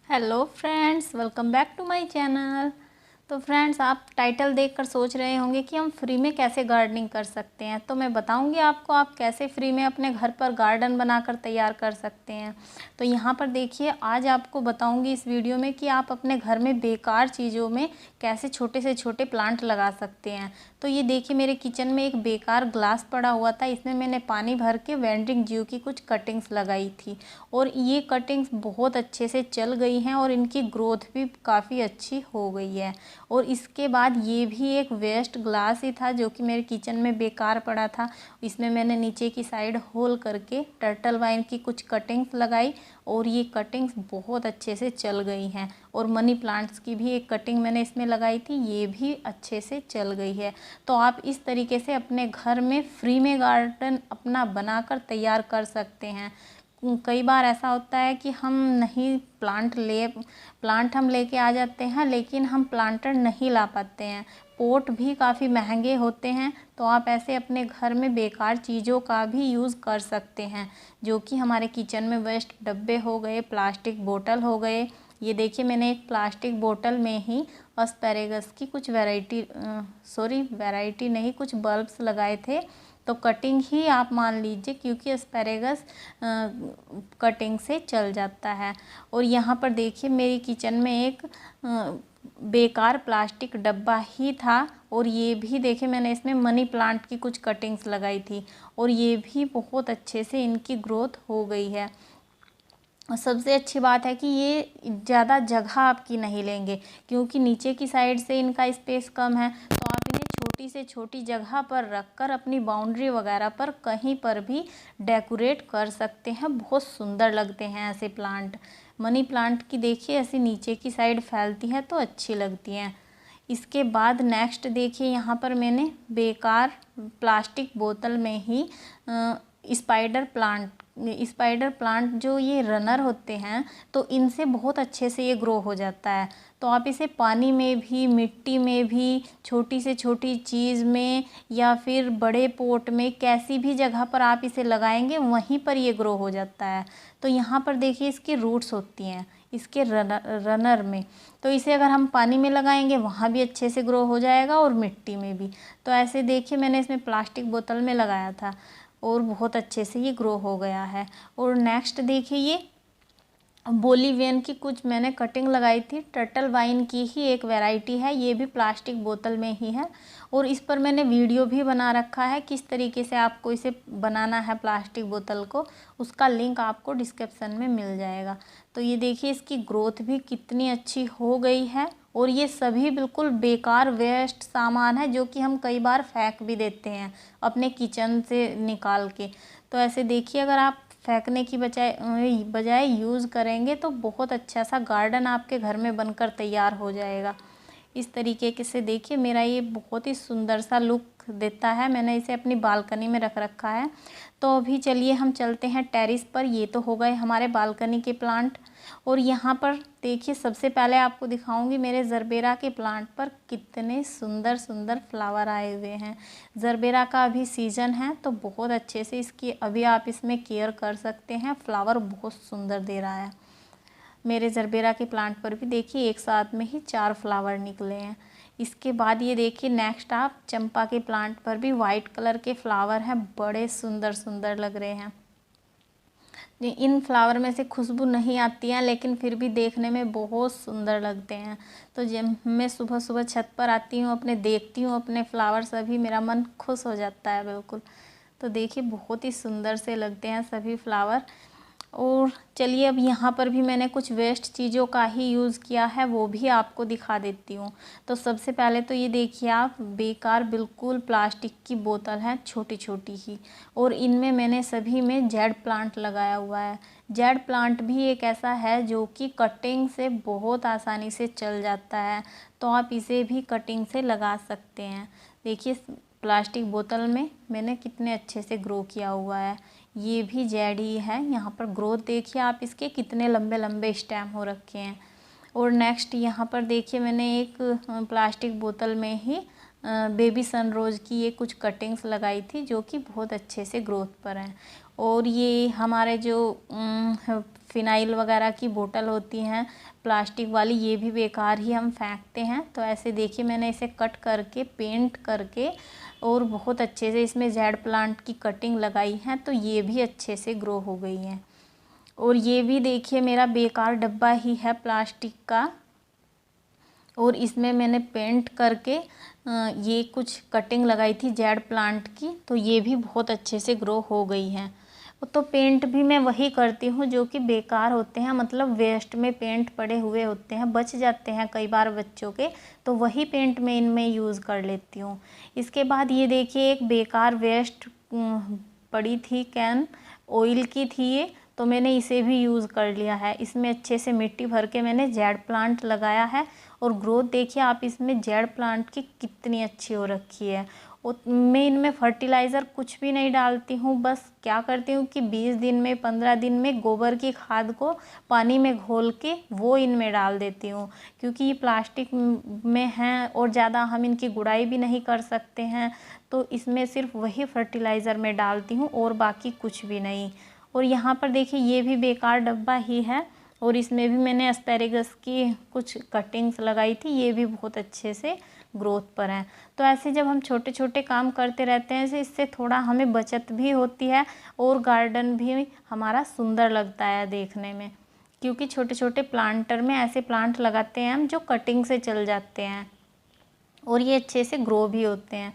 Hello friends, welcome back to my channel. तो friends, आप title देखकर सोच रहे होंगे कि हम फ्री में कैसे गार्डनिंग कर सकते हैं। तो मैं बताऊंगी आपको आप कैसे फ्री में अपने घर पर गार्डन बनाकर तैयार कर सकते हैं। तो यहाँ पर देखिए, आज आपको बताऊंगी इस वीडियो में कि आप अपने घर में बेकार चीज़ों में कैसे छोटे से छोटे प्लांट लगा सकते हैं। तो ये देखिए, मेरे किचन में एक बेकार ग्लास पड़ा हुआ था, इसमें मैंने पानी भर के वेंडिंग जीव की कुछ कटिंग्स लगाई थी और ये कटिंग्स बहुत अच्छे से चल गई हैं और इनकी ग्रोथ भी काफ़ी अच्छी हो गई है। और इसके बाद ये भी एक वेस्ट ग्लास ही था जो कि मेरे किचन में बेकार पड़ा था। इसमें मैंने नीचे की साइड होल करके टर्टल वाइन की कुछ कटिंग्स लगाई और ये कटिंग्स बहुत अच्छे से चल गई हैं। और मनी प्लांट्स की भी एक कटिंग मैंने इसमें लगाई थी, ये भी अच्छे से चल गई है। तो आप इस तरीके से अपने घर में फ्री में गार्डन अपना बनाकर तैयार कर सकते हैं। कई बार ऐसा होता है कि हम नहीं प्लांट हम लेके आ जाते हैं, लेकिन हम प्लांटर नहीं ला पाते हैं। पोट भी काफ़ी महंगे होते हैं। तो आप ऐसे अपने घर में बेकार चीज़ों का भी यूज़ कर सकते हैं, जो कि हमारे किचन में वेस्ट डब्बे हो गए, प्लास्टिक बोतल हो गए। ये देखिए, मैंने एक प्लास्टिक बोतल में ही एस्पैरेगस की कुछ वैरायटी नहीं, कुछ बल्ब्स लगाए थे। तो कटिंग ही आप मान लीजिए, क्योंकि एस्पैरेगस कटिंग से चल जाता है। और यहाँ पर देखिए, मेरी किचन में एक बेकार प्लास्टिक डब्बा ही था और ये भी देखिए, मैंने इसमें मनी प्लांट की कुछ कटिंग्स लगाई थी और ये भी बहुत अच्छे से इनकी ग्रोथ हो गई है। और सबसे अच्छी बात है कि ये ज़्यादा जगह आपकी नहीं लेंगे, क्योंकि नीचे की साइड से इनका स्पेस कम है। तो आप इन्हें छोटी से छोटी जगह पर रखकर अपनी बाउंड्री वगैरह पर कहीं पर भी डेकोरेट कर सकते हैं। बहुत सुंदर लगते हैं ऐसे प्लांट। मनी प्लांट की देखिए, ऐसी नीचे की साइड फैलती हैं तो अच्छी लगती हैं। इसके बाद नेक्स्ट देखिए, यहाँ पर मैंने बेकार प्लास्टिक बोतल में ही स्पाइडर प्लांट जो ये रनर होते हैं, तो इनसे बहुत अच्छे से ये ग्रो हो जाता है। तो आप इसे पानी में भी, मिट्टी में भी, छोटी से छोटी चीज़ में या फिर बड़े पोट में, कैसी भी जगह पर आप इसे लगाएंगे वहीं पर ये ग्रो हो जाता है। तो यहाँ पर देखिए, इसकी रूट्स होती हैं इसके रनर में। तो इसे अगर हम पानी में लगाएंगे वहाँ भी अच्छे से ग्रो हो जाएगा और मिट्टी में भी। तो ऐसे देखिए, मैंने इसमें प्लास्टिक बोतल में लगाया था और बहुत अच्छे से ये ग्रो हो गया है। और नेक्स्ट देखिए, ये बोलीवियन की कुछ मैंने कटिंग लगाई थी। टर्टल वाइन की ही एक वैरायटी है, ये भी प्लास्टिक बोतल में ही है और इस पर मैंने वीडियो भी बना रखा है किस तरीके से आपको इसे बनाना है प्लास्टिक बोतल को। उसका लिंक आपको डिस्क्रिप्शन में मिल जाएगा। तो ये देखिए, इसकी ग्रोथ भी कितनी अच्छी हो गई है। और ये सभी बिल्कुल बेकार वेस्ट सामान है जो कि हम कई बार फेंक भी देते हैं अपने किचन से निकाल के। तो ऐसे देखिए, अगर आप फेंकने की बजाय यूज़ करेंगे तो बहुत अच्छा सा गार्डन आपके घर में बनकर तैयार हो जाएगा। इस तरीके से देखिए, मेरा ये बहुत ही सुंदर सा लुक देता है। मैंने इसे अपनी बालकनी में रख रखा है। तो अभी चलिए हम चलते हैं टेरेस पर। ये तो हो गए हमारे बालकनी के प्लांट। और यहाँ पर देखिए, सबसे पहले आपको दिखाऊंगी मेरे जरबेरा के प्लांट पर कितने सुंदर सुंदर फ्लावर आए हुए हैं। जरबेरा का अभी सीज़न है, तो बहुत अच्छे से इसकी अभी आप इसमें केयर कर सकते हैं। फ्लावर बहुत सुंदर दे रहा है। मेरे जरबेरा के प्लांट पर भी देखिए, एक साथ में ही 4 फ्लावर निकले हैं। इसके बाद ये देखिए, नेक्स्ट आप चंपा के प्लांट पर भी वाइट कलर के फ्लावर हैं, बड़े सुंदर सुंदर लग रहे हैं। इन फ्लावर में से खुशबू नहीं आती है, लेकिन फिर भी देखने में बहुत सुंदर लगते हैं। तो जब मैं सुबह सुबह छत पर आती हूँ, देखती हूँ अपने फ्लावर, सभी मेरा मन खुश हो जाता है बिल्कुल। तो देखिए, बहुत ही सुंदर से लगते हैं सभी फ्लावर। और चलिए, अब यहाँ पर भी मैंने कुछ वेस्ट चीज़ों का ही यूज़ किया है, वो भी आपको दिखा देती हूँ। तो सबसे पहले तो ये देखिए, आप बेकार बिल्कुल प्लास्टिक की बोतल है, छोटी छोटी ही, और इनमें मैंने सभी में जेड प्लांट लगाया हुआ है। जेड प्लांट भी एक ऐसा है जो कि कटिंग से बहुत आसानी से चल जाता है। तो आप इसे भी कटिंग से लगा सकते हैं। देखिए, प्लास्टिक बोतल में मैंने कितने अच्छे से ग्रो किया हुआ है। ये भी जेड ही है। यहाँ पर ग्रोथ देखिए आप, इसके कितने लंबे लंबे स्टेम हो रखे हैं। और नेक्स्ट यहाँ पर देखिए, मैंने एक प्लास्टिक बोतल में ही बेबी सनरोज़ की ये कुछ कटिंग्स लगाई थी, जो कि बहुत अच्छे से ग्रोथ पर हैं। और ये हमारे जो फिनाइल वगैरह की बोतल होती हैं प्लास्टिक वाली, ये भी बेकार ही हम फेंकते हैं। तो ऐसे देखिए मैंने इसे कट करके पेंट करके और बहुत अच्छे से इसमें जेड प्लांट की कटिंग लगाई है, तो ये भी अच्छे से ग्रो हो गई हैं। और ये भी देखिए मेरा बेकार डब्बा ही है प्लास्टिक का, और इसमें मैंने पेंट करके ये कुछ कटिंग लगाई थी जेड प्लांट की, तो ये भी बहुत अच्छे से ग्रो हो गई है। तो पेंट भी मैं वही करती हूँ जो कि बेकार होते हैं, मतलब वेस्ट में पेंट पड़े हुए होते हैं, बच जाते हैं कई बार बच्चों के, तो वही पेंट मैं इनमें यूज़ कर लेती हूँ। इसके बाद ये देखिए एक बेकार वेस्ट पड़ी थी कैन, ऑयल की थी ये, तो मैंने इसे भी यूज़ कर लिया है। इसमें अच्छे से मिट्टी भर के मैंने जेड प्लांट लगाया है, और ग्रोथ देखिए आप इसमें जेड प्लांट की कितनी अच्छी हो रखी है। और मैं इनमें फर्टिलाइज़र कुछ भी नहीं डालती हूँ, बस क्या करती हूँ कि 20 दिन में 15 दिन में गोबर की खाद को पानी में घोल के वो इनमें डाल देती हूँ, क्योंकि ये प्लास्टिक में हैं और ज़्यादा हम इनकी गुड़ाई भी नहीं कर सकते हैं, तो इसमें सिर्फ वही फर्टिलाइज़र मैं डालती हूँ और बाकी कुछ भी नहीं। और यहाँ पर देखिए ये भी बेकार डब्बा ही है, और इसमें भी मैंने एस्पेरेगस की कुछ कटिंग्स लगाई थी, ये भी बहुत अच्छे से ग्रोथ पर हैं। तो ऐसे जब हम छोटे छोटे काम करते रहते हैं इससे थोड़ा हमें बचत भी होती है और गार्डन भी हमारा सुंदर लगता है देखने में, क्योंकि छोटे छोटे प्लांटर में ऐसे प्लांट लगाते हैं हम जो कटिंग से चल जाते हैं और ये अच्छे से ग्रो भी होते हैं।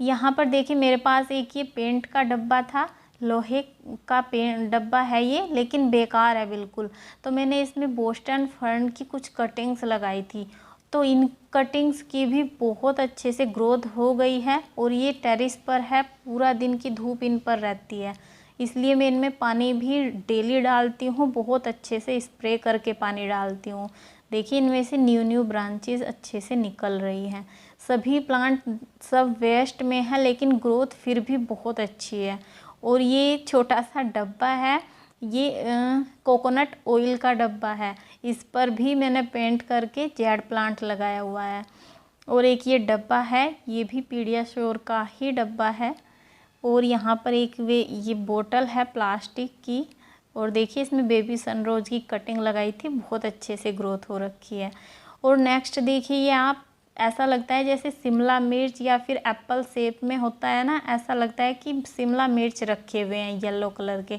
यहाँ पर देखिए मेरे पास एक ये पेंट का डब्बा था, लोहे का पेंट डब्बा है ये, लेकिन बेकार है बिल्कुल। तो मैंने इसमें बोस्टन फर्न की कुछ कटिंग्स लगाई थी, तो इन कटिंग्स की भी बहुत अच्छे से ग्रोथ हो गई है। और ये टेरेस पर है, पूरा दिन की धूप इन पर रहती है, इसलिए मैं इनमें पानी भी डेली डालती हूँ, बहुत अच्छे से स्प्रे करके पानी डालती हूँ। देखिए इनमें से न्यू ब्रांचेस अच्छे से निकल रही हैं। सभी प्लांट सब वेस्ट में है लेकिन ग्रोथ फिर भी बहुत अच्छी है। और ये छोटा सा डब्बा है, ये कोकोनट ऑयल का डब्बा है, इस पर भी मैंने पेंट करके जेड प्लांट लगाया हुआ है। और एक ये डब्बा है, ये भी पीडियाश्योर का ही डब्बा है। और यहाँ पर एक ये बोतल है प्लास्टिक की, और देखिए इसमें बेबी सनरोज की कटिंग लगाई थी, बहुत अच्छे से ग्रोथ हो रखी है। और नेक्स्ट देखिए ये आप ऐसा लगता है जैसे शिमला मिर्च या फिर एप्पल शेप में होता है ना, ऐसा लगता है कि शिमला मिर्च रखे हुए हैं येलो कलर के।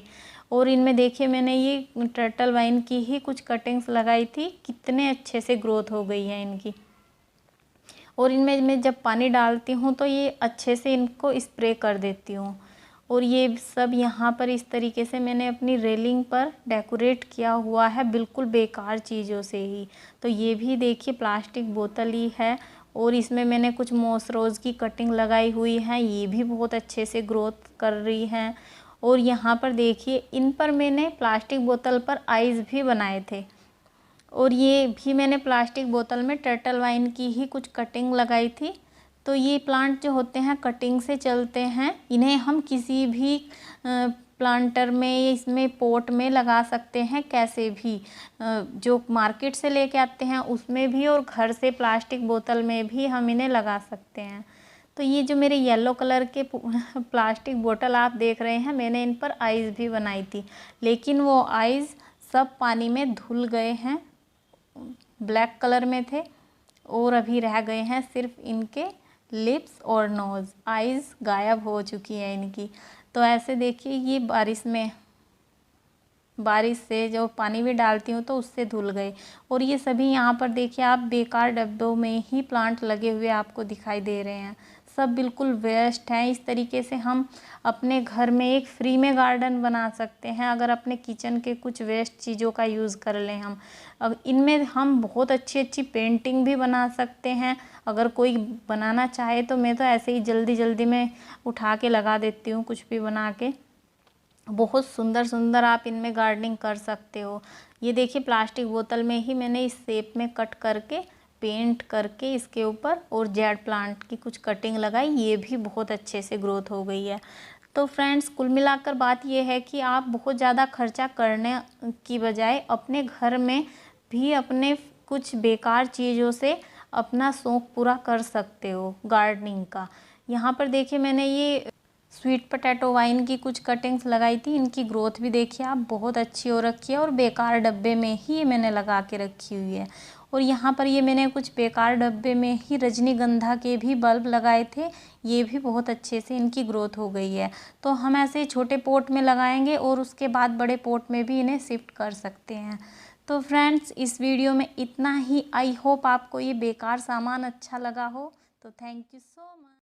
और इनमें देखिए मैंने ये टर्टल वाइन की ही कुछ कटिंग्स लगाई थी, कितने अच्छे से ग्रोथ हो गई है इनकी। और इनमें मैं जब पानी डालती हूँ तो ये अच्छे से इनको स्प्रे कर देती हूँ। और ये सब यहाँ पर इस तरीके से मैंने अपनी रेलिंग पर डेकोरेट किया हुआ है, बिल्कुल बेकार चीज़ों से ही। तो ये भी देखिए प्लास्टिक बोतल ही है, और इसमें मैंने कुछ मॉस रोज़ की कटिंग लगाई हुई है, ये भी बहुत अच्छे से ग्रोथ कर रही हैं। और यहाँ पर देखिए इन पर मैंने प्लास्टिक बोतल पर आइज़ भी बनाए थे, और ये भी मैंने प्लास्टिक बोतल में टर्टल वाइन की ही कुछ कटिंग लगाई थी। तो ये प्लांट जो होते हैं कटिंग से चलते हैं, इन्हें हम किसी भी प्लांटर में, इसमें पोट में लगा सकते हैं, कैसे भी जो मार्केट से लेके आते हैं उसमें भी, और घर से प्लास्टिक बोतल में भी हम इन्हें लगा सकते हैं। तो ये जो मेरे येलो कलर के प्लास्टिक बोतल आप देख रहे हैं, मैंने इन पर आइज़ भी बनाई थी, लेकिन वो आइज़ सब पानी में धुल गए हैं, ब्लैक कलर में थे, और अभी रह गए हैं सिर्फ इनके लिप्स और नोज़, आइज़ गायब हो चुकी है इनकी। तो ऐसे देखिए ये बारिश से जो पानी भी डालती हूँ तो उससे धुल गए। और ये सभी यहाँ पर देखिए आप बेकार डब्बों में ही प्लांट लगे हुए आपको दिखाई दे रहे हैं, सब बिल्कुल वेस्ट हैं। इस तरीके से हम अपने घर में एक फ्री में गार्डन बना सकते हैं, अगर अपने किचन के कुछ वेस्ट चीज़ों का यूज़ कर लें हम। अब इनमें हम बहुत अच्छी अच्छी पेंटिंग भी बना सकते हैं, अगर कोई बनाना चाहे तो। मैं तो ऐसे ही जल्दी जल्दी में उठा के लगा देती हूँ कुछ भी बना के, बहुत सुंदर सुंदर आप इनमें गार्डनिंग कर सकते हो। ये देखिए प्लास्टिक बोतल में ही मैंने इस शेप में कट करके पेंट करके इसके ऊपर और जेड प्लांट की कुछ कटिंग लगाई, ये भी बहुत अच्छे से ग्रोथ हो गई है। तो फ्रेंड्स कुल मिलाकर बात ये है कि आप बहुत ज़्यादा खर्चा करने की बजाय अपने घर में भी अपने कुछ बेकार चीज़ों से अपना शौक़ पूरा कर सकते हो गार्डनिंग का। यहाँ पर देखिए मैंने ये स्वीट पोटैटो वाइन की कुछ कटिंग्स लगाई थी। इनकी ग्रोथ भी देखिए आप, बहुत अच्छी हो रखी है और बेकार डब्बे में ही मैंने लगा के रखी हुई है। और यहाँ पर ये मैंने कुछ बेकार डब्बे में ही रजनीगंधा के भी बल्ब लगाए थे, ये भी बहुत अच्छे से इनकी ग्रोथ हो गई है। तो हम ऐसे छोटे पॉट में लगाएंगे और उसके बाद बड़े पॉट में भी इन्हें शिफ्ट कर सकते हैं। तो फ्रेंड्स, इस वीडियो में इतना ही। आई होप आपको ये बेकार सामान अच्छा लगा हो। तो थैंक यू सो मच।